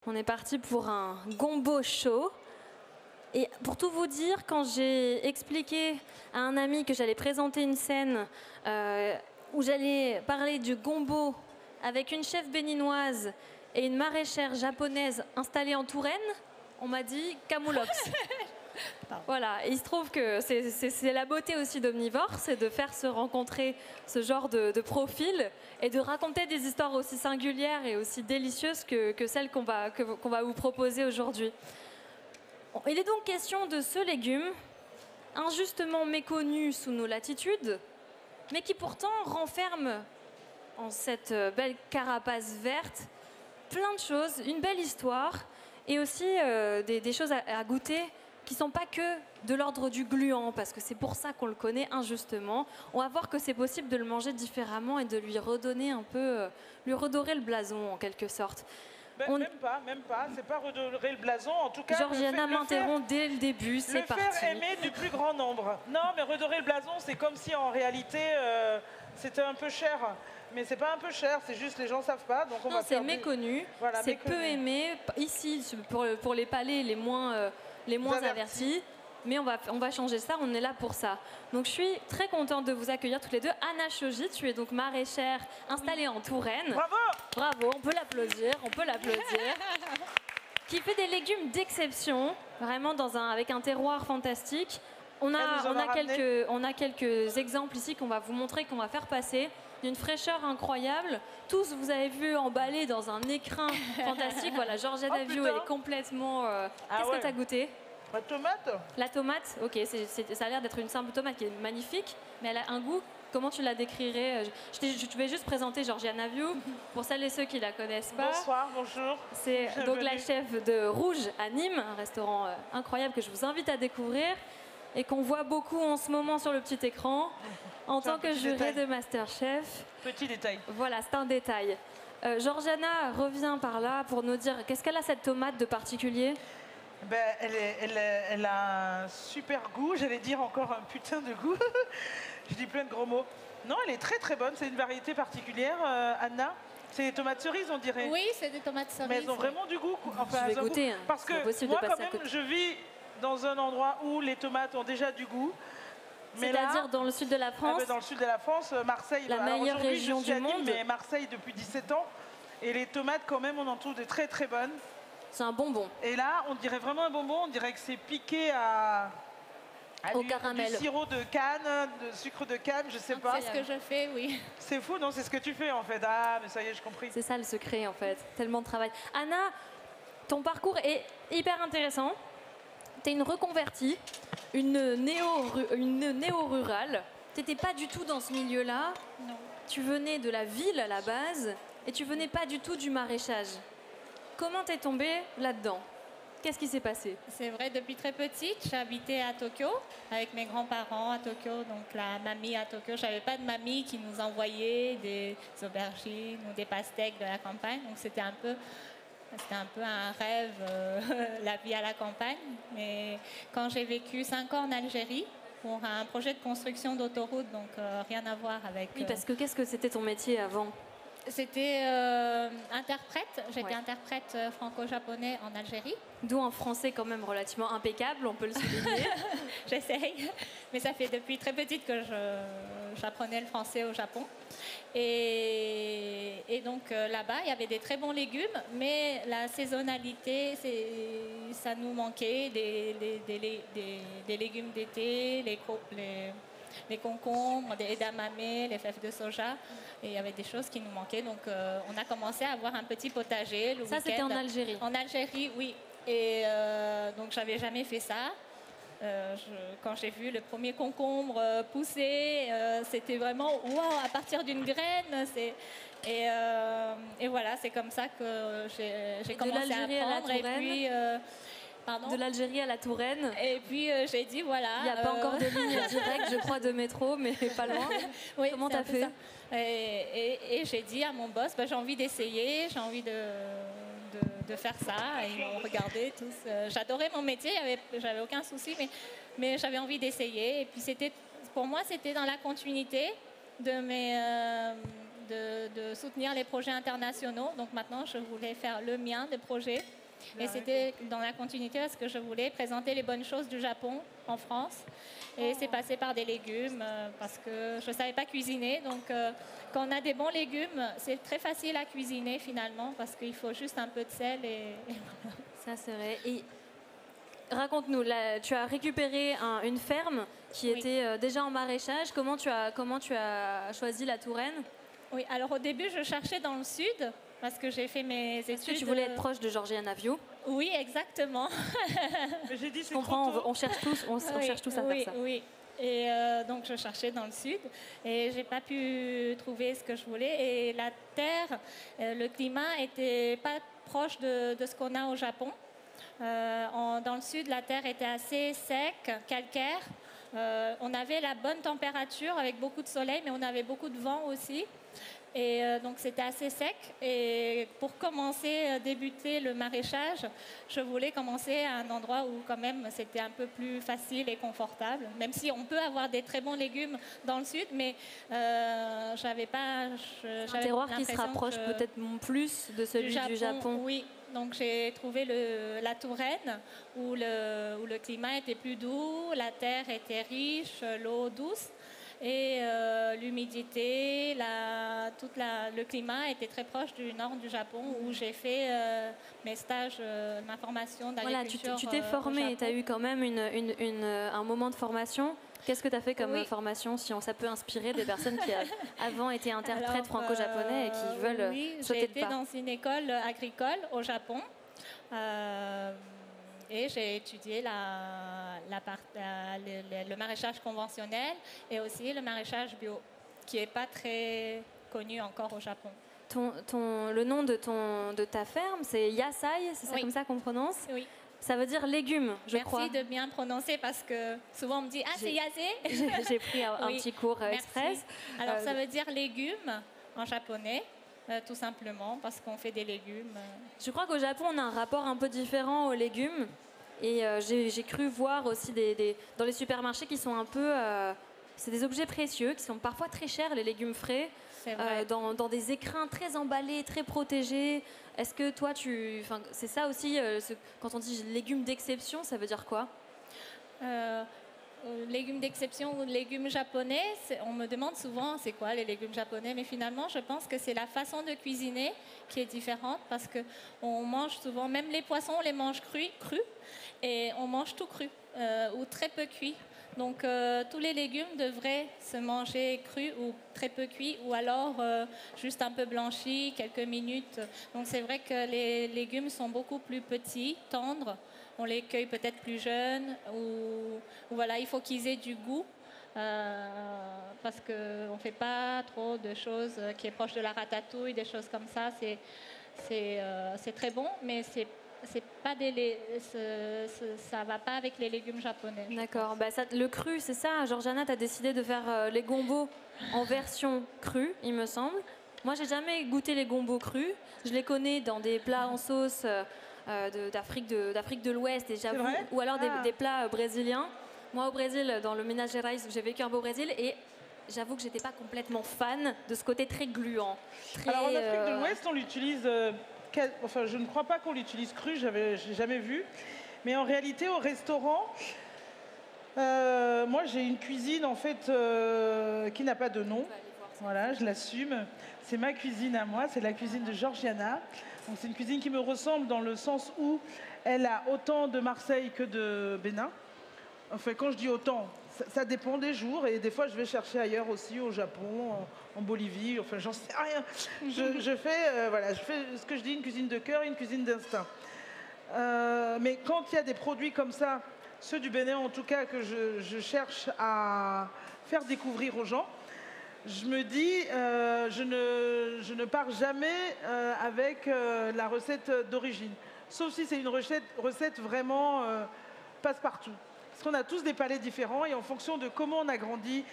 On est parti pour un gombo chaud. Et pour tout vous dire, quand j'ai expliqué à un ami que j'allais présenter une scène où j'allais parler du gombo avec une chef béninoise et une maraîchère japonaise installée en Touraine, on m'a dit Camoulox. Voilà, et il se trouve que c'est la beauté aussi d'Omnivore, c'est de faire se rencontrer ce genre de profil et de raconter des histoires aussi singulières et aussi délicieuses que celles qu'on va vous proposer aujourd'hui. Il est donc question de ce légume, injustement méconnu sous nos latitudes, mais qui pourtant renferme en cette belle carapace verte plein de choses, une belle histoire et aussi des choses à goûter qui ne sont pas que de l'ordre du gluant, parce que c'est pour ça qu'on le connaît injustement. On va voir que c'est possible de le manger différemment et de lui redonner un peu, lui redorer le blason en quelque sorte. Même pas, c'est pas redorer le blason, en tout cas... Georgiana m'interrompt dès le début, c'est parti. Le faire aimer du plus grand nombre. Non, mais redorer le blason, c'est comme si en réalité c'était un peu cher. Mais c'est pas un peu cher, c'est juste les gens savent pas. Donc non, c'est méconnu, voilà, c'est peu aimé. Ici, pour les palais les moins avertis. Mais on va changer ça, on est là pour ça. Donc je suis très contente de vous accueillir toutes les deux. Anna Shoji, tu es donc maraîchère installée en Touraine. Bravo! Bravo, on peut l'applaudir, qui fait des légumes d'exception, vraiment avec un terroir fantastique. On a quelques exemples ici qu'on va vous montrer, qu'on va faire passer, d'une fraîcheur incroyable. Tous, vous avez vu emballés dans un écrin fantastique. Voilà, Georgiana View, elle est complètement... Qu'est-ce que tu as goûté ? La tomate. La tomate, ok, ça a l'air d'être une simple tomate qui est magnifique, mais elle a un goût, comment tu la décrirais? Je vais juste présenter Georgiana View, pour celles et ceux qui ne la connaissent pas. Bonsoir, bonjour. C'est donc la chef de Rouge à Nîmes, un restaurant incroyable que je vous invite à découvrir et qu'on voit beaucoup en ce moment sur le petit écran, en tant que juré de Masterchef. Petit détail. Voilà, c'est un détail. Georgiana revient par là pour nous dire, qu'est-ce qu'elle a cette tomate de particulier? Elle a un super goût, j'allais dire encore un putain de goût. Je dis plein de gros mots. Non, elle est très très bonne, c'est une variété particulière, Anna. C'est des tomates cerises, on dirait. Oui, c'est des tomates cerises. Mais elles ont vraiment du goût. Enfin, je vais goûter. Hein. Parce que moi, quand même, je vis dans un endroit où les tomates ont déjà du goût. C'est-à-dire dans le sud de la France. Dans le sud de la France, Marseille. La meilleure région du monde. Mais Marseille depuis 17 ans. Et les tomates, quand même, on en trouve de très très bonnes. C'est un bonbon. Et là, on dirait vraiment un bonbon. On dirait que c'est piqué au caramel. Du sirop de canne, de sucre de canne, je sais pas. C'est ce que je fais, oui. C'est fou, non? C'est ce que tu fais en fait. Ah, mais ça y est, j'ai compris. C'est ça le secret en fait. Tellement de travail. Anna, ton parcours est hyper intéressant. Tu es une reconvertie, une néo-rurale. Tu n'étais pas du tout dans ce milieu-là. Non. Tu venais de la ville à la base et tu venais pas du tout du maraîchage. Comment t'es tombée là-dedans? Qu'est-ce qui s'est passé? C'est vrai, depuis très petite, j'habitais à Tokyo avec mes grands-parents à Tokyo, donc la mamie à Tokyo. Je n'avais pas de mamie qui nous envoyait des aubergines ou des pastèques de la campagne, donc c'était un peu un rêve, la vie à la campagne. Mais quand j'ai vécu 5 ans en Algérie, pour un projet de construction d'autoroute, donc rien à voir avec... Oui, parce que qu'est-ce que c'était ton métier avant? C'était interprète. J'étais interprète franco-japonais en Algérie. D'où un français quand même relativement impeccable, on peut le souligner. J'essaye. Mais ça fait depuis très petite que j'apprenais le français au Japon. Et donc là-bas, il y avait des très bons légumes, mais la saisonnalité, ça nous manquait. Des légumes d'été, les concombres, des edamame, les fèves de soja. Et il y avait des choses qui nous manquaient. Donc, on a commencé à avoir un petit potager le week-end. Ça, c'était en Algérie? En Algérie, oui. Et donc, j'avais jamais fait ça. Quand j'ai vu le premier concombre pousser, c'était vraiment waouh, à partir d'une graine. Et voilà, c'est comme ça que j'ai commencé à apprendre. Et puis... Pardon? De l'Algérie à la Touraine. Et puis j'ai dit voilà. Il n'y a pas encore de ligne directe, je crois, de métro, mais pas loin. Oui, comment tu as fait? Et j'ai dit à mon boss, j'ai envie d'essayer, j'ai envie de faire ça. Et ils m'ont regardé tous. J'adorais mon métier, j'avais aucun souci, mais j'avais envie d'essayer. Et puis pour moi, c'était dans la continuité de de soutenir les projets internationaux. Donc maintenant, je voulais faire le mien de projet. Et c'était dans la continuité parce que je voulais présenter les bonnes choses du Japon en France. Et c'est passé par des légumes parce que je ne savais pas cuisiner. Donc quand on a des bons légumes, c'est très facile à cuisiner finalement parce qu'il faut juste un peu de sel et voilà. Ça, c'est vrai. Et raconte-nous, là, tu as récupéré une ferme qui était déjà en maraîchage. Comment tu as choisi la Touraine? Oui, alors au début, je cherchais dans le sud parce que j'ai fait mes études. Est-ce que tu voulais être proche de Georgiana Vio? Oui, exactement. Mais j'ai dit, c'est Je comprends, trop tôt. on cherche tous, on cherche tous à faire ça. Oui. Et donc je cherchais dans le sud et j'ai pas pu trouver ce que je voulais. Et la terre, le climat était pas proche de ce qu'on a au Japon. Dans le sud, la terre était assez sec, calcaire. On avait la bonne température avec beaucoup de soleil, mais on avait beaucoup de vent aussi. Et donc c'était assez sec. Et pour commencer, débuter le maraîchage, je voulais commencer à un endroit où quand même c'était un peu plus facile et confortable. Même si on peut avoir des très bons légumes dans le sud, mais j'avais pas. Un terroir qui se rapproche peut-être plus de celui du Japon. Oui. Donc j'ai trouvé la Touraine où le climat était plus doux, la terre était riche, l'eau douce. Et l'humidité, le climat était très proche du nord du Japon où j'ai fait mes stages, ma formation d'agriculture. Voilà, tu t'es formée, tu as eu quand même un moment de formation. Qu'est-ce que tu as fait comme formation, si ça peut inspirer des personnes qui avant étaient interprètes franco-japonais et qui veulent sauter le pas? J'ai été dans une école agricole au Japon. Et j'ai étudié le maraîchage conventionnel et aussi le maraîchage bio, qui n'est pas très connu encore au Japon. Le nom de ta ferme, c'est Yasai, c'est ça comme ça qu'on prononce? Oui. Ça veut dire légumes, je crois. Merci de bien prononcer parce que souvent on me dit « Ah, c'est Yasai !» J'ai pris un petit cours express. Alors ça veut dire légumes en japonais. Tout simplement parce qu'on fait des légumes. Je crois qu'au Japon, on a un rapport un peu différent aux légumes. Et j'ai cru voir aussi dans les supermarchés qui sont un peu... c'est des objets précieux, qui sont parfois très chers, les légumes frais, dans des écrins très emballés, très protégés. Est-ce que toi, c'est ça aussi, quand on dit légumes d'exception, ça veut dire quoi? Légumes d'exception ou légumes japonais, on me demande souvent c'est quoi les légumes japonais, mais finalement je pense que c'est la façon de cuisiner qui est différente parce qu'on mange souvent, même les poissons on les mange crus et on mange tout cru ou très peu cuit. Donc tous les légumes devraient se manger crus ou très peu cuits ou alors juste un peu blanchis, quelques minutes. Donc c'est vrai que les légumes sont beaucoup plus petits, tendres. On les cueille peut-être plus jeunes ou voilà, il faut qu'ils aient du goût parce qu'on ne fait pas trop de choses qui est proche de la ratatouille, des choses comme ça. C'est très bon, mais c'est pas ça va pas avec les légumes japonais. D'accord. Le cru, c'est ça. Georgiana, tu as décidé de faire les gombos en version crue, il me semble. Moi, j'ai jamais goûté les gombos crus. Je les connais dans des plats en sauce d'Afrique de l'Ouest, et j'avoue, ou alors des plats brésiliens. Moi, au Brésil, dans le Minas Gerais, j'ai vécu un peu au Brésil, et j'avoue que j'étais pas complètement fan de ce côté très gluant. Alors en Afrique de l'Ouest, on l'utilise... Enfin, je ne crois pas qu'on l'utilise cru, je n'ai jamais vu. Mais en réalité, au restaurant, moi, j'ai une cuisine, en fait, qui n'a pas de nom. Voilà, je l'assume. C'est ma cuisine à moi, c'est la cuisine de Georgiana. Donc, c'est une cuisine qui me ressemble dans le sens où elle a autant de Marseille que de Bénin. Enfin, quand je dis autant, ça dépend des jours. Et des fois, je vais chercher ailleurs aussi, au Japon, en Bolivie. Enfin, j'en sais rien. Je fais ce que je dis, une cuisine de cœur et une cuisine d'instinct. Mais quand il y a des produits comme ça, ceux du Bénin en tout cas, que je cherche à faire découvrir aux gens, je me dis, je ne pars jamais avec la recette d'origine. Sauf si c'est une recette vraiment passe-partout. Parce qu'on a tous des palais différents et en fonction de comment on a grandi,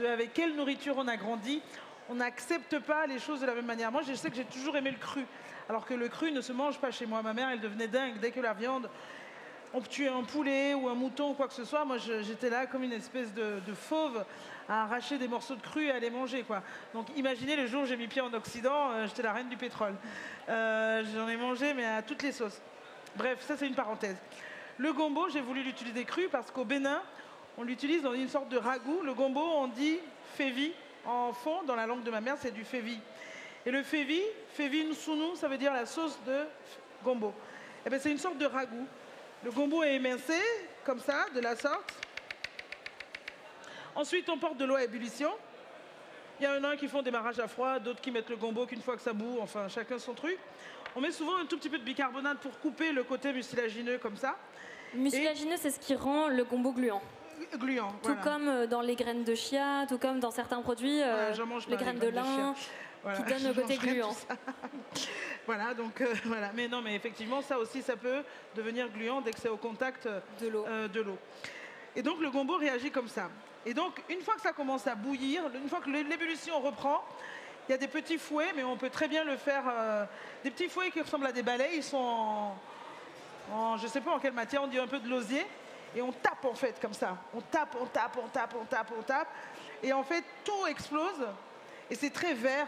avec quelle nourriture on a grandi, on n'accepte pas les choses de la même manière. Moi, je sais que j'ai toujours aimé le cru, alors que le cru ne se mange pas chez moi. Ma mère, elle devenait dingue dès que la viande on tuait un poulet ou un mouton ou quoi que ce soit, moi j'étais là comme une espèce de fauve à arracher des morceaux de cru et à les manger, quoi. Donc imaginez le jour où j'ai mis pied en Occident, j'étais la reine du pétrole. J'en ai mangé, mais à toutes les sauces. Bref, ça c'est une parenthèse. Le gombo, j'ai voulu l'utiliser cru parce qu'au Bénin, on l'utilise dans une sorte de ragoût. Le gombo, on dit févi. En fond, dans la langue de ma mère, c'est du févi. Et le févi nsounou, ça veut dire la sauce de gombo. Et bien, c'est une sorte de ragoût. Le gombo est émincé, comme ça, de la sorte. Ensuite, on porte de l'eau à ébullition. Il y en a qui font des mariages à froid, d'autres qui mettent le gombo qu'une fois que ça bout, enfin, chacun son truc. On met souvent un tout petit peu de bicarbonate pour couper le côté mucilagineux, comme ça. Mucilagineux, c'est ce qui rend le gombo gluant. Gluant, tout voilà. Comme dans les graines de chia, tout comme dans certains produits, les graines de lin, voilà, qui donnent le côté gluant. Voilà, donc voilà. Mais non, mais effectivement, ça aussi, ça peut devenir gluant dès que c'est au contact de l'eau. Et donc, le gombo réagit comme ça. Et donc, une fois que ça commence à bouillir, une fois que l'ébullition reprend, il y a des petits fouets, mais on peut très bien le faire. Des petits fouets qui ressemblent à des balais, ils sont je ne sais pas en quelle matière, on dit un peu de l'osier. Et on tape en fait comme ça. On tape. Et en fait, tout explose. Et c'est très vert.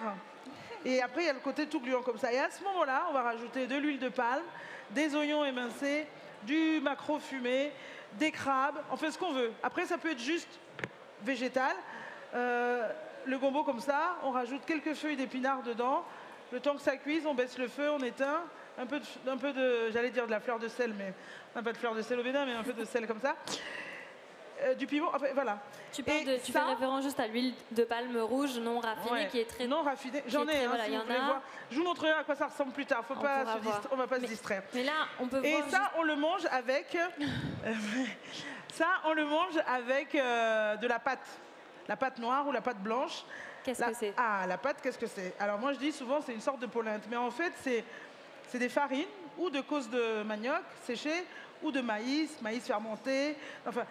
Et après, il y a le côté tout gluant comme ça. Et à ce moment-là, on va rajouter de l'huile de palme, des oignons émincés, du maquereau fumé, des crabes. On fait ce qu'on veut. Après, ça peut être juste végétal. Le gombo comme ça, on rajoute quelques feuilles d'épinards dedans. Le temps que ça cuise, on baisse le feu, on éteint. Un peu de j'allais dire de la fleur de sel, mais on n'a pas de fleur de sel au Bénin, mais un peu de sel comme ça. Du piment, enfin, voilà. Tu fais référence juste à l'huile de palme rouge non raffinée, qui est très... Non raffinée, j'en ai, voilà, si vous voulez voir. Je vous montrerai à quoi ça ressemble plus tard, on ne va pas se distraire. Mais là, on peut voir... Et ça, juste... on le mange avec... de la pâte. La pâte noire ou la pâte blanche. Qu'est-ce que c'est? Ah, la pâte, qu'est-ce que c'est? Alors moi, je dis souvent, c'est une sorte de polenta. Mais en fait, c'est des farines ou de cause de manioc séché ou de maïs fermenté. Enfin,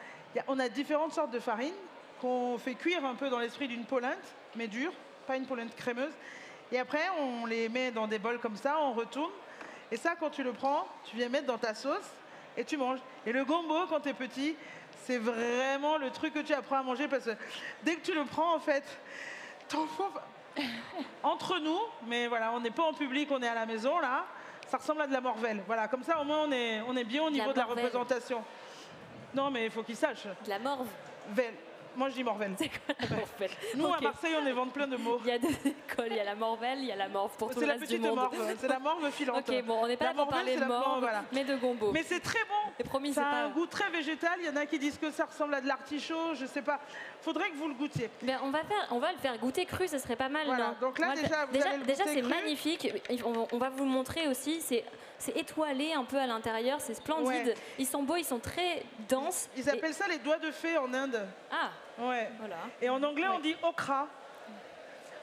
on a différentes sortes de farines qu'on fait cuire un peu dans l'esprit d'une polenta, mais dure, pas une polenta crémeuse. Et après, on les met dans des bols comme ça, on retourne. Et ça, quand tu le prends, tu viens mettre dans ta sauce et tu manges. Et le gombo, quand tu es petit, c'est vraiment le truc que tu apprends à manger parce que dès que tu le prends, en fait, t'enfant... Entre nous, mais voilà, on n'est pas en public, on est à la maison, là. Ça ressemble à de la morvelle. Voilà, comme ça, au moins, on est bien au niveau de la représentation. Non, mais il faut qu'ils sachent. De la morve. Moi, je dis morvelle. C'est quoi la morvelle? Nous, à Marseille, on invente plein de mots. Il y a deux écoles. Il y a la morvelle, il y a la morve pour tout le reste du monde. C'est la morve filante. Ok, bon, on n'est pas là pour parler de morve, voilà. Mais de gombo. Mais c'est très bon. Et promis, ça a un goût très végétal. Il y en a qui disent que ça ressemble à de l'artichaut. Je sais pas. Faudrait que vous le goûtiez. Ben, on va le faire goûter cru, ce serait pas mal. Voilà. Non, donc là, déjà c'est magnifique. On va vous montrer aussi. C'est étoilé un peu à l'intérieur. C'est splendide. Ouais. Ils sont beaux, ils sont très denses. Ils appellent ça les doigts de fée en Inde. Ah. Ouais. Voilà. Et en anglais, on dit okra.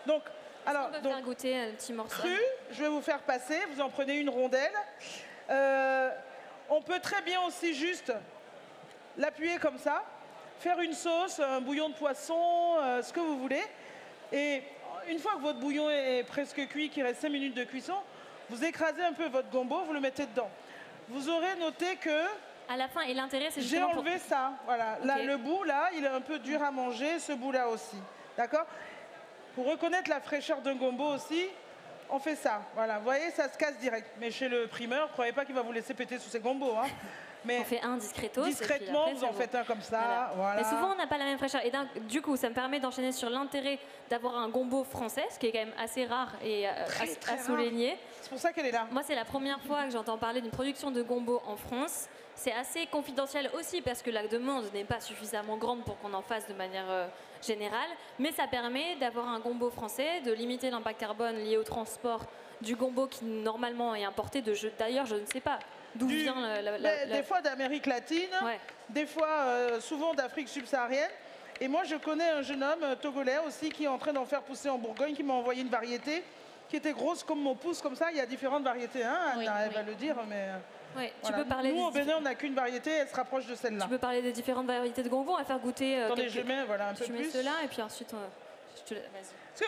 Donc, alors, on peut faire goûter un petit morceau. Cru, je vais vous faire passer. Vous en prenez une rondelle. On peut très bien aussi juste l'appuyer comme ça, faire une sauce, un bouillon de poisson, ce que vous voulez. Et une fois que votre bouillon est presque cuit, qu'il reste 5 minutes de cuisson, vous écrasez un peu votre gombo, vous le mettez dedans. Vous aurez noté que... À la fin, et l'intérêt, c'est j'ai enlevé ça, voilà. Okay. Là, le bout, là, il est un peu dur à manger, ce bout-là aussi. D'accord? Pour reconnaître la fraîcheur d'un gombo aussi, on fait ça. Voilà, vous voyez, ça se casse direct. Mais chez le primeur, croyez pas qu'il va vous laisser péter sous ses gombos. Hein. Mais on fait un discretos. Discrètement, après, vous en faites un comme ça. Voilà. Mais souvent, on n'a pas la même fraîcheur. Et du coup, ça me permet d'enchaîner sur l'intérêt d'avoir un gombo français, ce qui est quand même assez rare et à souligner. C'est pour ça qu'elle est là. Moi, c'est la première fois que j'entends parler d'une production de gombo en France. C'est assez confidentiel aussi parce que la demande n'est pas suffisamment grande pour qu'on en fasse de manière générale. Mais ça permet d'avoir un gombo français, de limiter l'impact carbone lié au transport du gombo qui normalement est importé d'ailleurs, je ne sais pas d'où vient des fois d'Amérique latine, ouais. Des fois souvent d'Afrique subsaharienne. Et moi, je connais un jeune homme togolais aussi qui est en train d'en faire pousser en Bourgogne, qui m'a envoyé une variété qui était grosse comme mon pouce, comme ça. Il y a différentes variétés, hein, Anne, elle va le dire, mais... Ouais, voilà. Tu peux parler. Nous, au Bénin, on n'a qu'une variété, elle se rapproche de celle-là. Tu peux parler des différentes variétés de gombo, on va faire goûter. Attendez, je mets voilà, un peu plus. Tu mets ceux-là et puis ensuite, vas-y. Parce que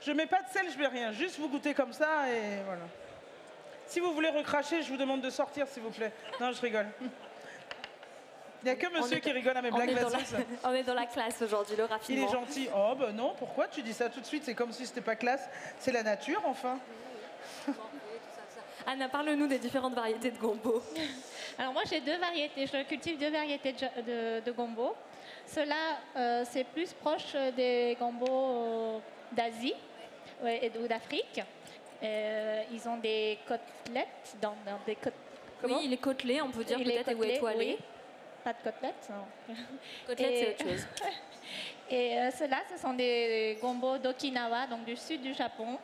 je mets pas de sel, je mets rien. Juste vous goûtez comme ça et voilà. Si vous voulez recracher, je vous demande de sortir, s'il vous plaît. Non, je rigole. Il n'y a que monsieur qui rigole à mes blagues vasseuses. On est dans la classe aujourd'hui, le raffinement. Il est gentil. Oh, ben non, pourquoi tu dis ça tout de suite? C'est comme si c'était pas classe. C'est la nature, enfin. Anna, parle-nous des différentes variétés de gombo. Alors moi, j'ai deux variétés. Je cultive deux variétés de gombo. Ceux-là, c'est plus proche des gombos d'Asie ou d'Afrique. Ils ont des côtelettes dans des Oui, les côtelets, on peut dire peut-être, ou étoilés. Oui. Pas de côtelettes, non. Côtelettes, c'est autre chose. Et ceux-là, ce sont des gombos d'Okinawa, donc du sud du Japon.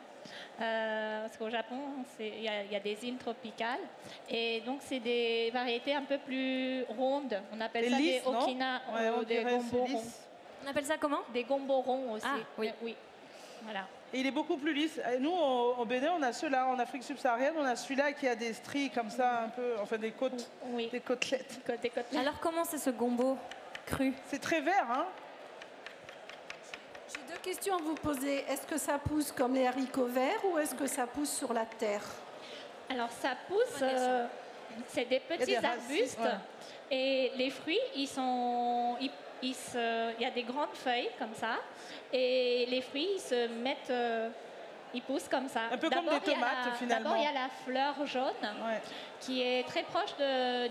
Parce qu'au Japon, il y a des îles tropicales. Et donc, c'est des variétés un peu plus rondes. On appelle ça des okina, des gombos ronds. On appelle ça comment? Des gombos ronds aussi. Ah, oui. Oui. Voilà. Et il est beaucoup plus lisse. Et nous, au Bénin, on a ceux-là. En Afrique subsaharienne, on a celui-là qui a des stries comme ça, un peu, enfin des côtes, des côtelettes. Alors, comment c'est ce gombo cru? C'est très vert, hein? J'ai deux questions à vous poser. Est-ce que ça pousse comme les haricots verts ou est-ce que ça pousse sur la terre? Alors, ça pousse, c'est des petits arbustes. Ouais. Et les fruits, il y a des grandes feuilles comme ça. Et les fruits, ils poussent comme ça. Un peu comme des tomates, finalement. D'abord, il y a la fleur jaune, qui est très proche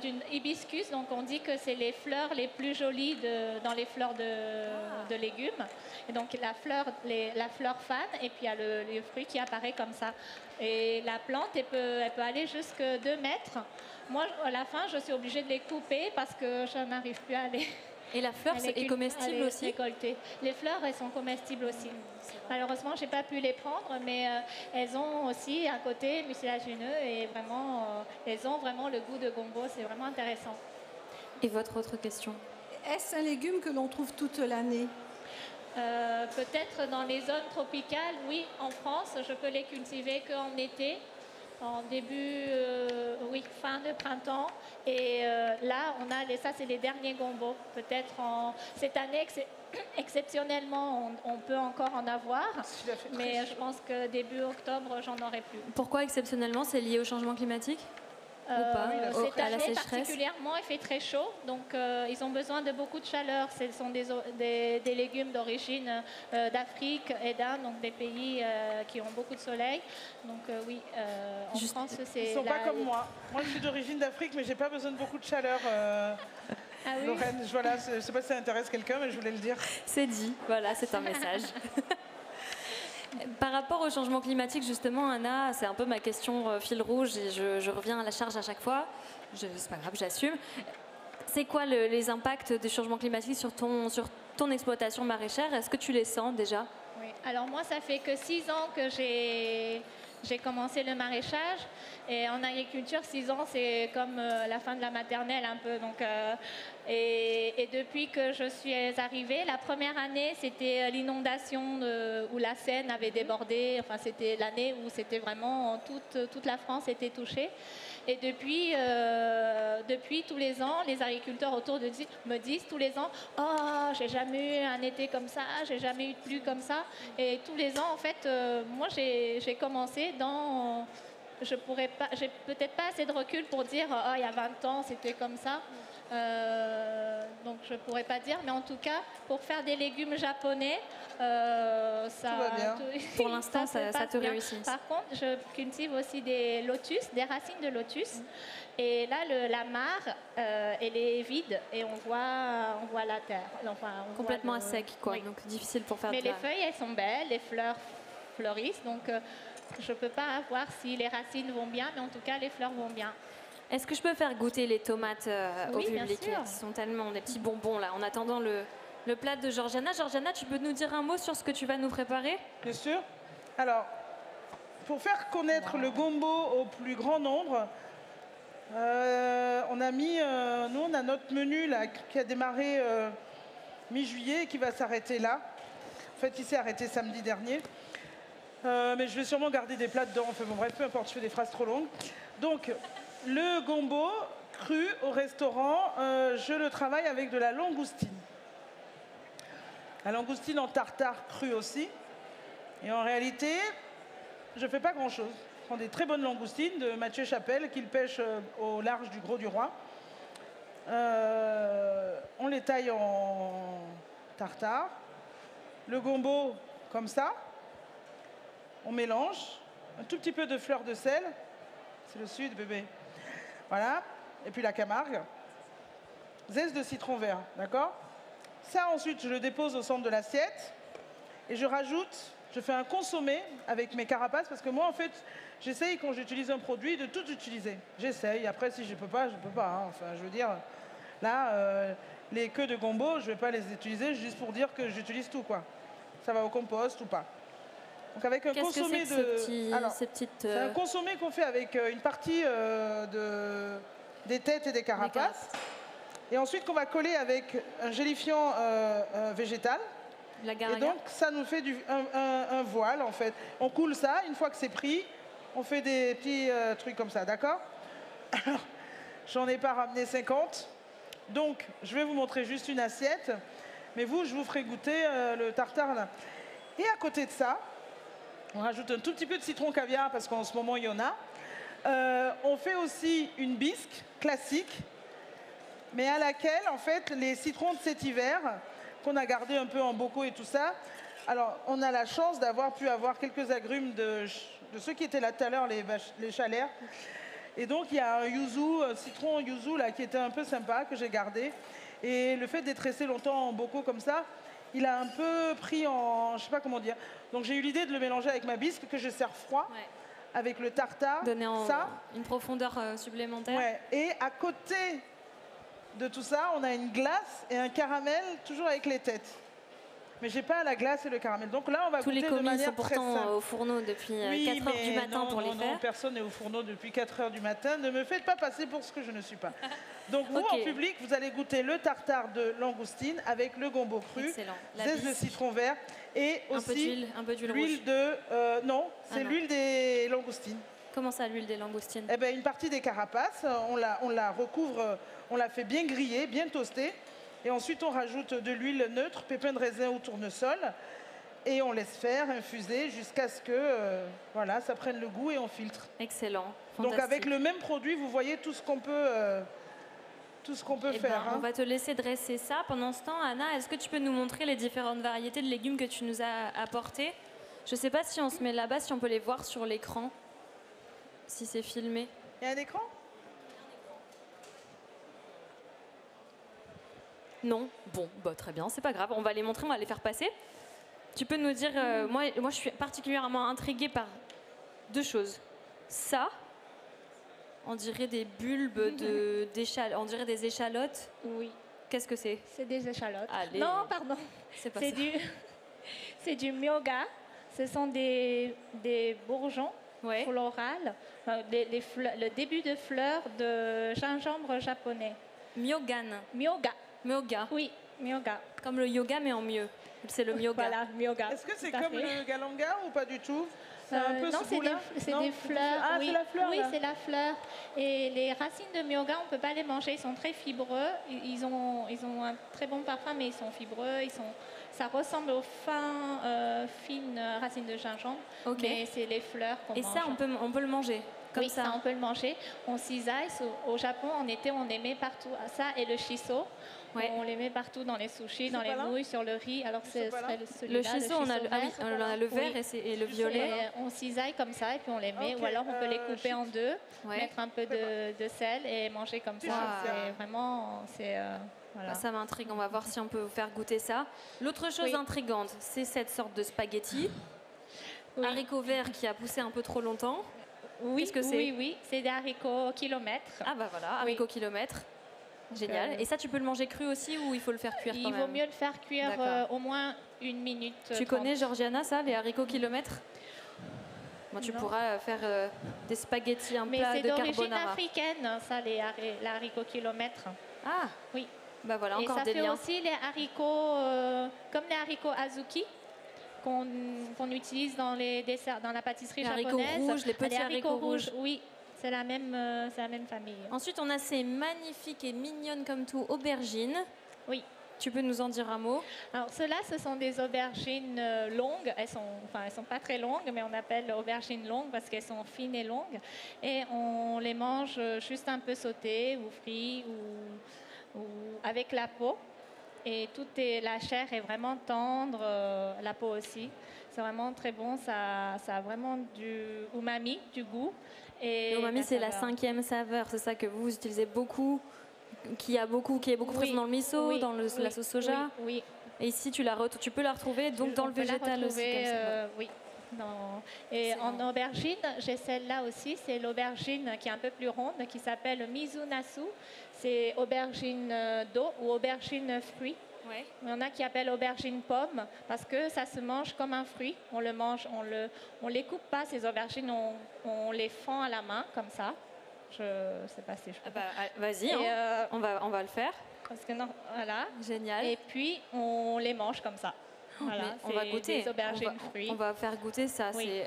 d'une hibiscus. Donc, on dit que c'est les fleurs les plus jolies dans les fleurs de légumes. Et donc, la fleur fan, et puis il y a le fruit qui apparaît comme ça. Et la plante, elle peut aller jusqu'à 2 mètres. Moi, à la fin, je suis obligée de les couper parce que je n'arrive plus à les... Et la fleur est comestible aussi? Récolter. Les fleurs, elles sont comestibles aussi. Malheureusement, je n'ai pas pu les prendre, mais elles ont aussi un côté mucilagineux et vraiment, elles ont vraiment le goût de gombo. C'est vraiment intéressant. Et votre autre question? Est-ce un légume que l'on trouve toute l'année? Peut-être dans les zones tropicales, oui. En France, je peux les cultiver qu'en été. En début, fin de printemps. Et là, ça, c'est les derniers gombos. Peut-être cette année, exceptionnellement, on peut encore en avoir. Mais je pense que début octobre, j'en aurai plus. Pourquoi exceptionnellement? C'est lié au changement climatique? Cette année particulièrement, il fait très chaud, donc ils ont besoin de beaucoup de chaleur. Ce sont des légumes d'origine d'Afrique et d'Inde, donc des pays qui ont beaucoup de soleil. Donc en France, c'est... Ils ne sont pas comme moi. Moi, je suis d'origine d'Afrique, mais je n'ai pas besoin de beaucoup de chaleur. Lorraine, voilà, je ne sais pas si ça intéresse quelqu'un, mais je voulais le dire. C'est dit, voilà, c'est un message. Par rapport au changement climatique, justement, Anna, c'est un peu ma question fil rouge et je reviens à la charge à chaque fois. C'est pas grave, j'assume. C'est quoi les impacts du changement climatique sur ton exploitation maraîchère? Est-ce que tu les sens déjà? Oui. Alors moi, ça fait que 6 ans que j'ai commencé le maraîchage. Et en agriculture, 6 ans, c'est comme la fin de la maternelle un peu. Donc, et depuis que je suis arrivée, la première année, c'était l'inondation où la Seine avait débordé. Enfin, c'était l'année où c'était vraiment toute la France était touchée. Et depuis tous les ans, les agriculteurs autour me disent tous les ans « Oh, j'ai jamais eu un été comme ça, j'ai jamais eu de pluie comme ça. » Et tous les ans, en fait, moi, j'ai commencé dans... j'ai peut-être pas assez de recul pour dire « Oh, il y a 20 ans, c'était comme ça. » Donc, je pourrais pas dire. Mais en tout cas, pour faire des légumes japonais, ça va bien. Pour l'instant, ça te réussit. Par contre, je cultive aussi des lotus, des racines de lotus. Et là, la mare, elle est vide et on voit la terre. Enfin, complètement à sec, quoi. Oui. Donc difficile pour faire. Mais les feuilles, elles sont belles, les fleurs fleurissent. Donc, je peux pas voir si les racines vont bien, mais en tout cas, les fleurs vont bien. Est-ce que je peux faire goûter les tomates au public? Bien sûr. Ils sont tellement des petits bonbons là. En attendant le plat de Georgiana. Georgiana, tu peux nous dire un mot sur ce que tu vas nous préparer? Bien sûr. Alors, pour faire connaître le gombo au plus grand nombre, on a notre menu là, qui a démarré mi-juillet et qui va s'arrêter là. En fait, il s'est arrêté samedi dernier. Mais je vais sûrement garder des plats dedans. Enfin bon, bref, peu importe, je fais des phrases trop longues. Donc, le gombo cru au restaurant, je le travaille avec de la langoustine. La langoustine en tartare cru aussi. Et en réalité, je ne fais pas grand-chose. Je prends des très bonnes langoustines de Mathieu Chapelle qu'il pêche au large du Gros du Roi. On les taille en tartare. Le gombo, comme ça. On mélange. Un tout petit peu de fleur de sel. C'est le sud, bébé. Voilà. Et puis la Camargue. Zeste de citron vert, d'accord? Ça, ensuite, je le dépose au centre de l'assiette. Et je rajoute, je fais un consommé avec mes carapaces. Parce que moi, en fait, j'essaye, quand j'utilise un produit, de tout utiliser. J'essaye. Après, si je peux pas, je peux pas. Hein. Enfin, je veux dire, là, les queues de gombo, je vais pas les utiliser juste pour dire que j'utilise tout, quoi. Ça va au compost ou pas. Donc avec un consommé c'est un consommé qu'on fait avec une partie des têtes et des carapaces. Et ensuite qu'on va coller avec un gélifiant végétal. Et donc ça nous fait un voile en fait. On coule ça, une fois que c'est pris, on fait des petits trucs comme ça, d'accord? Alors, j'en ai pas ramené 50. Donc je vais vous montrer juste une assiette. Mais vous, je vous ferai goûter le tartare là. Et à côté de ça, on rajoute un tout petit peu de citron caviar parce qu'en ce moment, il y en a. On fait aussi une bisque classique, mais à laquelle, en fait, les citrons de cet hiver, qu'on a gardé un peu en bocaux et tout ça, alors, on a la chance d'avoir pu avoir quelques agrumes de ceux qui étaient là tout à l'heure, les chalères. Et donc, il y a un yuzu, un citron yuzu, là, qui était un peu sympa, que j'ai gardé. Et le fait d'être resté longtemps en bocaux comme ça, il a un peu pris en... je sais pas comment dire. Donc j'ai eu l'idée de le mélanger avec ma bisque que je sers froid, avec le tartare, donner une profondeur supplémentaire. Ouais. Et à côté de tout ça, on a une glace et un caramel, toujours avec les têtes. Mais j'ai pas la glace et le caramel. Donc là, on va goûter de manière très simple. Tous les commis sont pourtant au fourneau depuis 4 heures du matin pour les faire. Non, personne n'est au fourneau depuis 4 heures du matin. Ne me faites pas passer pour ce que je ne suis pas. Donc vous, en public, vous allez goûter le tartare de langoustine avec le gombo cru, zeste de citron vert et aussi un peu d'huile l'huile de... non, c'est l'huile des langoustines. Comment ça, l'huile des langoustines? Eh ben, une partie des carapaces, on la recouvre, on la fait bien griller, bien toaster. Et ensuite, on rajoute de l'huile neutre, pépins de raisin ou tournesol. Et on laisse faire, infuser, jusqu'à ce que voilà, ça prenne le goût et on filtre. Excellent. Donc avec le même produit, vous voyez tout ce qu'on peut, faire. On va te laisser dresser ça. Pendant ce temps, Anna, est-ce que tu peux nous montrer les différentes variétés de légumes que tu nous as apportées? Je ne sais pas si on se met là-bas, si on peut les voir sur l'écran, si c'est filmé. Il y a un écran? Non. Bon, bah, très bien, c'est pas grave. On va les montrer, on va les faire passer. Tu peux nous dire, moi je suis particulièrement intriguée par deux choses. Ça, on dirait des bulbes on dirait des échalotes. Oui. Qu'est-ce que c'est? C'est des échalotes. Allez. Non, pardon. C'est du myoga. Ce sont des bourgeons florales, le début de fleurs de gingembre japonais. Myoga. Oui, myoga. Comme le yoga, mais en mieux. C'est le myoga. Voilà, myoga. Est-ce que c'est comme le galanga ou pas du tout? Non, c'est des fleurs. Ah, oui, c'est la fleur. Oui, c'est la fleur. Et les racines de myoga, on ne peut pas les manger. Ils sont très fibreux. Ils ont un très bon parfum, mais ils sont fibreux. Ça ressemble aux fines racines de gingembre. Mais c'est les fleurs qu'on mange. Et ça, on peut le manger? Oui, ça, on peut le manger. On cisaille. Au Japon, en été, on les met partout. Ça et le shiso. On les met partout dans les sushis, dans les nouilles, sur le riz. Alors que ce serait celui-là. Le shiso, on a le vert et le violet. On cisaille comme ça et puis on les met. Ou alors on peut les couper en deux, mettre un peu de sel et manger comme ça. C'est vraiment... Voilà. Ça m'intrigue, on va voir si on peut vous faire goûter ça. L'autre chose intrigante, c'est cette sorte de spaghetti. Haricot vert qui a poussé un peu trop longtemps. Qu'est-ce que c'est? Oui, c'est des haricots kilomètres. Ah bah voilà, haricots kilomètres. Génial. Et ça, tu peux le manger cru aussi ou il faut le faire cuire quand même? Il vaut mieux le faire cuire au moins 1 minute. Tu connais, Georgiana, ça, les haricots kilomètres? Moi, tu pourras faire des spaghettis, un plat de carbonara. Mais c'est d'origine africaine, ça, les haricots kilomètres. Ah oui. Bah voilà, encore des liens. Et ça fait aussi les haricots, comme les haricots azuki, qu'on utilise dans les desserts, dans la pâtisserie japonaise. Les haricots rouges, les petits haricots rouges. Oui. C'est la même famille. Ensuite, on a ces magnifiques et mignonnes comme tout aubergines. Oui. Tu peux nous en dire un mot? Alors, ceux-là, ce sont des aubergines longues. Elles sont pas très longues, mais on appelle aubergines longues parce qu'elles sont fines et longues. Et on les mange juste un peu sautées ou frites ou avec la peau. Et la chair est vraiment tendre, la peau aussi. C'est vraiment très bon, ça a vraiment du umami, du goût. Et L'umami, c'est la 5e saveur, c'est ça que vous utilisez beaucoup, qui est beaucoup présent dans le miso, dans la sauce soja. Oui. Et ici, tu peux la retrouver donc dans le végétal aussi. Comme ça. Oui. Et en aubergine, j'ai celle-là aussi. C'est l'aubergine qui est un peu plus ronde, qui s'appelle mizunasu. C'est aubergine d'eau ou aubergine fruit. Ouais. Il y en a qui appellent aubergine pomme parce que ça se mange comme un fruit. On le mange, on les coupe pas ces aubergines, on les fend à la main comme ça. Je sais pas si je peux. Vas-y, on va le faire. Parce que non, voilà. Génial. Et puis on les mange comme ça. Voilà, on va goûter. Des aubergines fruits. On va faire goûter ça. Oui.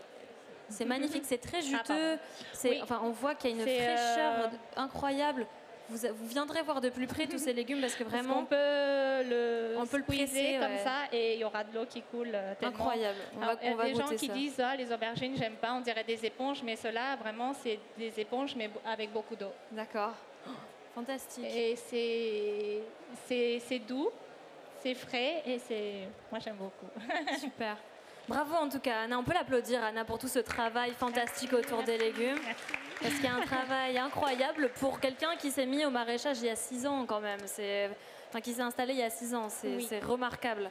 C'est magnifique, c'est très juteux. Oui. Enfin, on voit qu'il y a une fraîcheur incroyable. Vous viendrez voir de plus près tous ces légumes parce que vraiment, on peut le presser comme ça et il y aura de l'eau qui coule tellement. Incroyable. On va il y a des gens goûter qui ça. disent les aubergines, j'aime pas, on dirait des éponges, mais cela vraiment c'est des éponges mais avec beaucoup d'eau. D'accord. Fantastique. Et c'est doux, c'est frais et moi j'aime beaucoup. Super. Bravo en tout cas, Anna. On peut l'applaudir, Anna, pour tout ce travail fantastique autour des légumes. Parce qu'il y a un travail incroyable pour quelqu'un qui s'est mis au maraîchage il y a 6 ans quand même. Qui s'est installé il y a 6 ans. C'est remarquable.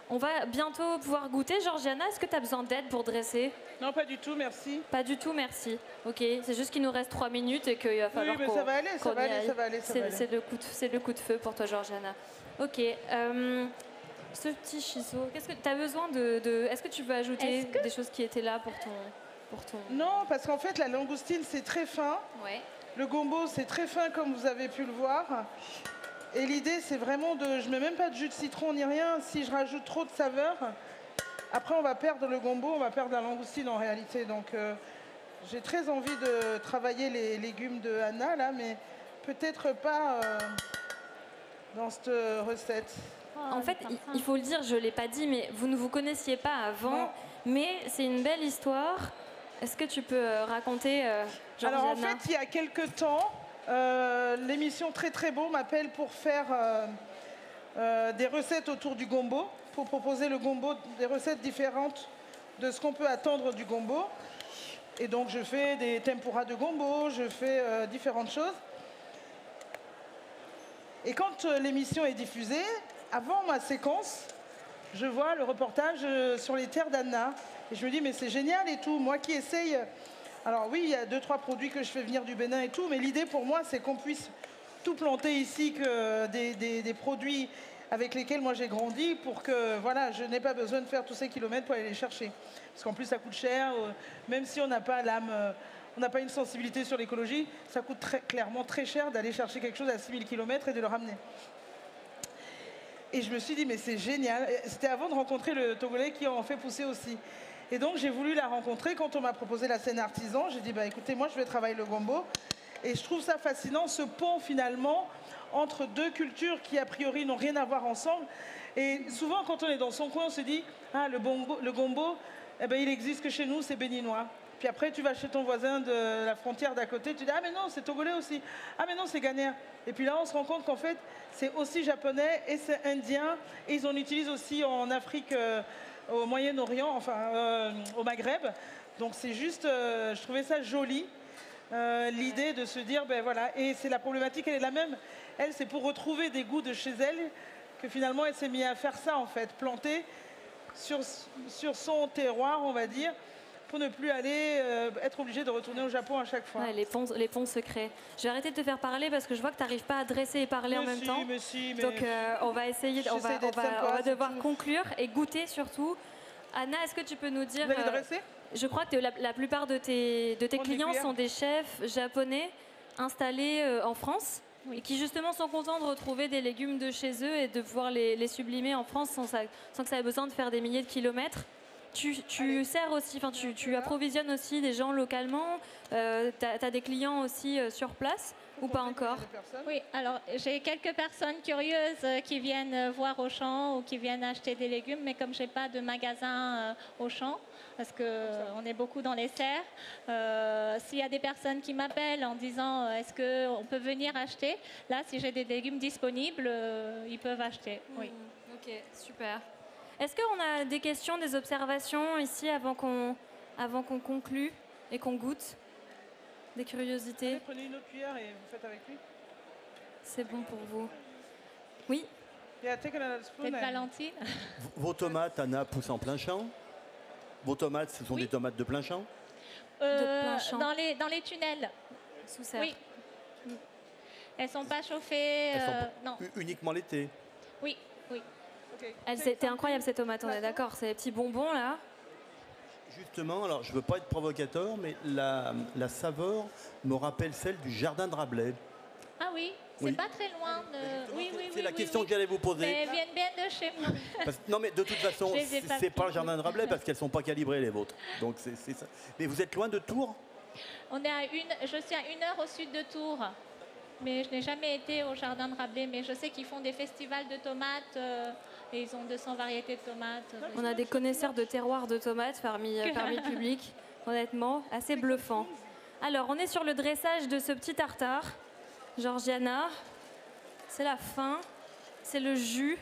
On va bientôt pouvoir goûter. Georgiana, est-ce que tu as besoin d'aide pour dresser? Non, pas du tout, merci. Pas du tout, merci. Ok, c'est juste qu'il nous reste 3 minutes et qu'il va falloir Oui, mais ça va aller, ça va aller. C'est le coup de feu pour toi, Georgiana. Ok. Ce petit shiso, qu'est-ce que tu as besoin Est-ce que tu veux ajouter des choses qui étaient là pour ton... Non, parce qu'en fait, la langoustine, c'est très fin. Ouais. Le gombo, c'est très fin, comme vous avez pu le voir. Et l'idée, c'est vraiment je mets même pas de jus de citron ni rien. Si je rajoute trop de saveur, après, on va perdre le gombo, on va perdre la langoustine en réalité. Donc, j'ai très envie de travailler les légumes de Anna, là, mais peut-être pas dans cette recette. En fait, il faut le dire, je ne l'ai pas dit, mais vous ne vous connaissiez pas avant, Non. mais c'est une belle histoire. Est-ce que tu peux raconter, Georgiana? Alors en fait, il y a quelques temps, l'émission Très Très Beau m'appelle pour faire des recettes autour du gombo, pour proposer le gombo, des recettes différentes de ce qu'on peut attendre du gombo. Et donc je fais des tempura de gombo, je fais différentes choses. Et quand l'émission est diffusée, avant ma séquence, je vois le reportage sur les terres d'Anna. Et je me dis, mais c'est génial et tout. Moi qui essaye... Alors oui, il y a 2-3 produits que je fais venir du Bénin et tout, mais l'idée pour moi, c'est qu'on puisse tout planter ici, que des produits avec lesquels moi j'ai grandi, pour que voilà, je n'ai pas besoin de faire tous ces kilomètres pour aller les chercher. Parce qu'en plus, ça coûte cher. Même si on n'a pas l'âme... on n'a pas une sensibilité sur l'écologie, ça coûte clairement très cher d'aller chercher quelque chose à 6000 km et de le ramener. Et je me suis dit, mais c'est génial. C'était avant de rencontrer le Togolais qui en fait pousser aussi. Et donc, j'ai voulu la rencontrer. Quand on m'a proposé la scène artisan, j'ai dit, bah, écoutez, moi, je vais travailler le gombo. Et je trouve ça fascinant, ce pont, finalement, entre deux cultures qui, a priori, n'ont rien à voir ensemble. Et souvent, quand on est dans son coin, on se dit, ah, le gombo, eh ben, il existe que chez nous, c'est béninois. Puis après, tu vas chez ton voisin de la frontière d'à côté, tu dis, ah mais non, c'est togolais aussi. Ah mais non, c'est ghanéen. Et puis là, on se rend compte qu'en fait, c'est aussi japonais et c'est indien. Et ils en utilisent aussi en Afrique, au Moyen-Orient, enfin au Maghreb. Donc c'est juste, je trouvais ça joli, l'idée de se dire, ben voilà. Et c'est la problématique, elle est la même. Elle, c'est pour retrouver des goûts de chez elle, que finalement, elle s'est mise à faire ça, en fait, planter sur son terroir, on va dire, pour ne plus aller être obligé de retourner au Japon à chaque fois. Ouais, les ponts secrets. Je vais arrêter de te faire parler parce que je vois que tu n'arrives pas à dresser et parler en même temps. Donc on va essayer, on va devoir conclure et goûter surtout. Anna, est-ce que tu peux nous dire... Vous allez dresser ? Je crois que la plupart de tes clients sont des chefs japonais installés en France. Et qui justement sont contents de retrouver des légumes de chez eux et de pouvoir les sublimer en France sans que ça ait besoin de faire des milliers de kilomètres. Tu sers aussi, enfin tu approvisionnes aussi des gens localement, tu as des clients aussi sur place. faut Ou pas compter encore? combien de personnes. Oui, alors j'ai quelques personnes curieuses qui viennent voir Auchan ou qui viennent acheter des légumes, mais comme j'ai pas de magasin Auchan, parce qu'on est beaucoup dans les serres, s'il y a des personnes qui m'appellent en disant est-ce qu'on peut venir acheter, là si j'ai des légumes disponibles, ils peuvent acheter. Oui. Ok, super. Est-ce qu'on a des questions, des observations ici avant qu'on conclue et qu'on goûte? Des curiosités? Allez, prenez une autre cuillère et vous faites avec lui. C'est bon pour vous? Oui? Yeah, take another spoon Peut-être and- Valentine. Vos tomates, Anna, poussent en plein champ? Vos tomates, ce sont Oui. des tomates de plein champ? plein champ. Dans les tunnels. Sous serre. Oui. Elles sont pas chauffées. Elles sont non. uniquement l'été. Oui, oui. Ok. C'était incroyable ces tomates, on est d'accord. C'est les petits bonbons là. Justement, alors je ne veux pas être provocateur, mais la saveur me rappelle celle du jardin de Rabelais. Ah oui, c'est Oui. pas très loin de. Oui, oui, C'est oui. la oui, question oui. que j'allais vous poser. Mais elles viennent bien de chez moi. Non, mais de toute façon, Je les ai pas c'est pas le prises, jardin de oui. Rabelais parce qu'elles sont pas calibrées les vôtres. Donc c'est ça. Mais vous êtes loin de Tours? On est je suis à 1 heure au sud de Tours. Mais je n'ai jamais été au jardin de Rabelais. Mais je sais qu'ils font des festivals de tomates. Et ils ont 200 variétés de tomates. On a des connaisseurs de terroirs de tomates parmi le public. Honnêtement, assez bluffant. Alors, on est sur le dressage de ce petit tartare. Georgiana, c'est la fin, c'est le jus.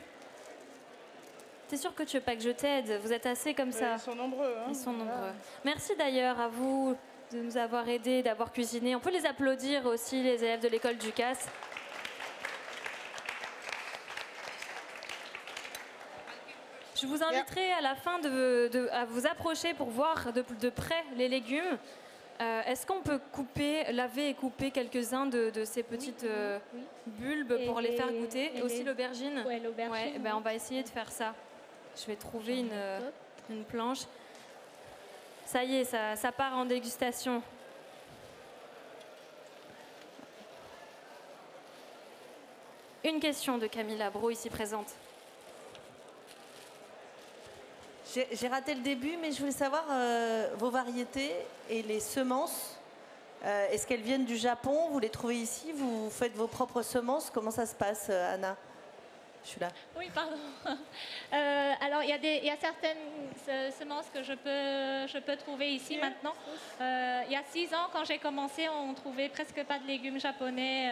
T'es sûr que tu veux pas que je t'aide? Vous êtes assez comme ça. Ils sont nombreux. Hein. Ils sont Voilà. nombreux. Merci d'ailleurs à vous de nous avoir aidés, d'avoir cuisiné. On peut les applaudir aussi, les élèves de l'école Ducasse. Je vous inviterai à la fin à vous approcher pour voir de près les légumes. Est-ce qu'on peut laver et couper quelques-uns de ces petites bulbes Et pour les faire les- goûter? et Aussi les- l'aubergine? Ouais, l'aubergine, Ouais, ben oui. on va essayer de faire ça. Je vais trouver une planche. Ça y est, ça part en dégustation. Une question de Camille Labro, ici présente. J'ai raté le début, mais je voulais savoir vos variétés et les semences. Est-ce qu'elles viennent du Japon? Vous les trouvez ici? Vous faites vos propres semences? Comment ça se passe, Anna? Je suis là. Oui, pardon. Alors, il y a certaines semences que je peux trouver ici maintenant. Il y a 6 ans, quand j'ai commencé, on trouvait presque pas de légumes japonais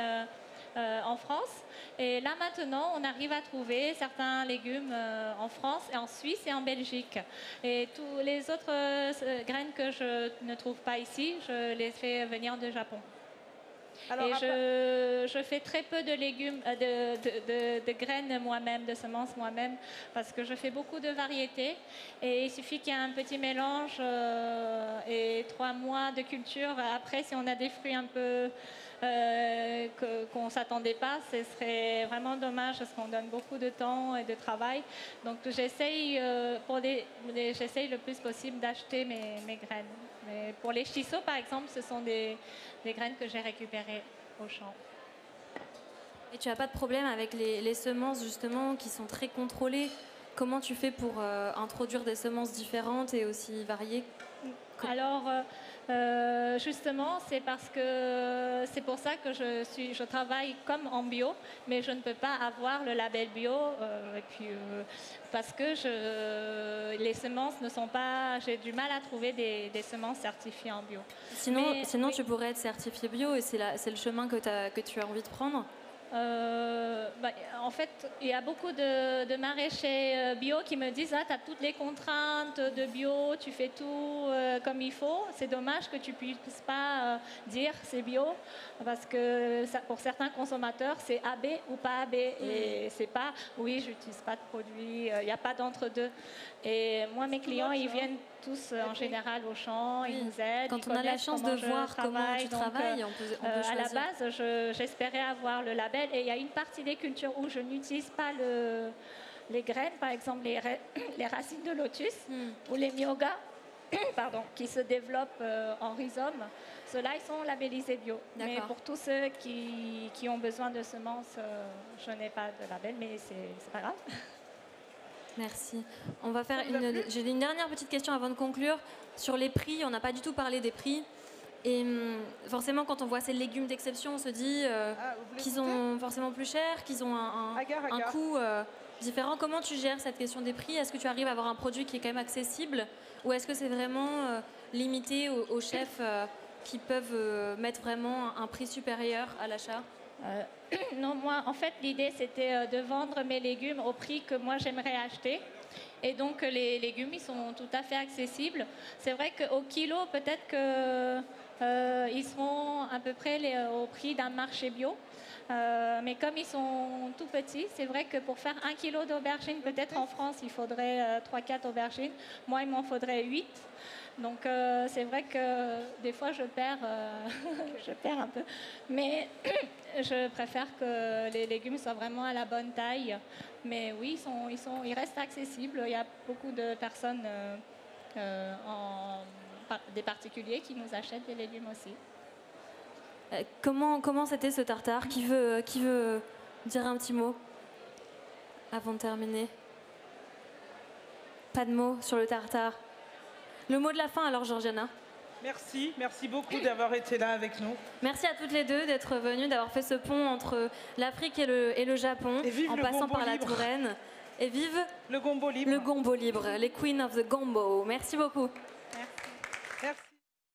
en France. Et là, maintenant, on arrive à trouver certains légumes en France, et en Suisse et en Belgique. Et tous les autres graines que je ne trouve pas ici, je les fais venir de Japon. Alors, Et après- je fais très peu de légumes, de graines moi-même, de semences moi-même, parce que je fais beaucoup de variétés. Et il suffit qu'il y ait un petit mélange et 3 mois de culture. Après, si on a des fruits un peu qu'on ne s'attendait pas, ce serait vraiment dommage parce qu'on donne beaucoup de temps et de travail. Donc j'essaye j'essaye le plus possible d'acheter mes graines. Mais pour les shiso, par exemple, ce sont des graines que j'ai récupérées au champ. Et tu n'as pas de problème avec les semences, justement, qui sont très contrôlées? Comment tu fais pour introduire des semences différentes et aussi variées? Alors, justement, c'est pour ça que je travaille comme en bio, mais je ne peux pas avoir le label bio, parce que les semences ne sont pas. J'ai du mal à trouver des semences certifiées en bio. Sinon, Mais, oui. tu pourrais être certifié bio et c'est le chemin que tu as envie de prendre. En fait, il y a beaucoup de maraîchers bio qui me disent tu as toutes les contraintes de bio, tu fais tout comme il faut. C'est dommage que tu ne puisses pas dire c'est bio, parce que pour certains consommateurs, c'est AB ou pas AB. Et c'est pas oui, j'utilise pas de produits, il n'y a pas d'entre-deux. Et moi, mes clients, ils viennent tous en général au champ, ils nous aident. Quand ils on a la connaissent chance de comment je voir comment tu donc, travailles, on peut à la choisir. base, j'espérais avoir le label, et il y a une partie des cultures où je n'utilise pas les graines, par exemple les racines de lotus ou les myoga, pardon, qui se développent en rhizome. Ceux-là, ils sont labellisés bio. Mais D'accord. pour tous ceux qui ont besoin de semences, je n'ai pas de label, mais c'est pas grave. Merci. On va faire Ça vous a plu j'ai une dernière petite question avant de conclure. Sur les prix, on n'a pas du tout parlé des prix. Et forcément, quand on voit ces légumes d'exception, on se dit qu'ils sont forcément plus chers, qu'ils ont un coût différent. Comment tu gères cette question des prix? Est-ce que tu arrives à avoir un produit qui est quand même accessible? Ou est-ce que c'est vraiment limité aux chefs qui peuvent mettre vraiment un prix supérieur à l'achat? Non, moi, en fait, l'idée, c'était de vendre mes légumes au prix que moi, j'aimerais acheter. Et donc, les légumes, ils sont tout à fait accessibles. C'est vrai qu'au kilo, peut-être qu'ils seront à peu près au prix d'un marché bio. Mais comme ils sont tout petits, c'est vrai que pour faire 1 kilo d'aubergines, peut-être en France, il faudrait 3-4 aubergines. Moi, il m'en faudrait 8. Donc, c'est vrai que des fois, je perds un peu. Mais je préfère que les légumes soient vraiment à la bonne taille. Mais oui, ils restent accessibles. Il y a beaucoup de personnes, des particuliers, qui nous achètent des légumes aussi. Comment c'était ce tartare? Qui veut dire un petit mot avant de terminer? Pas de mots sur le tartare. Le mot de la fin alors, Georgiana. Merci beaucoup d'avoir été là avec nous. Merci à toutes les deux d'être venues, d'avoir fait ce pont entre l'Afrique et le Japon, en passant par la Touraine. Et vive le gombo libre. Le gombo libre, les Queen of the Gombo. Merci beaucoup.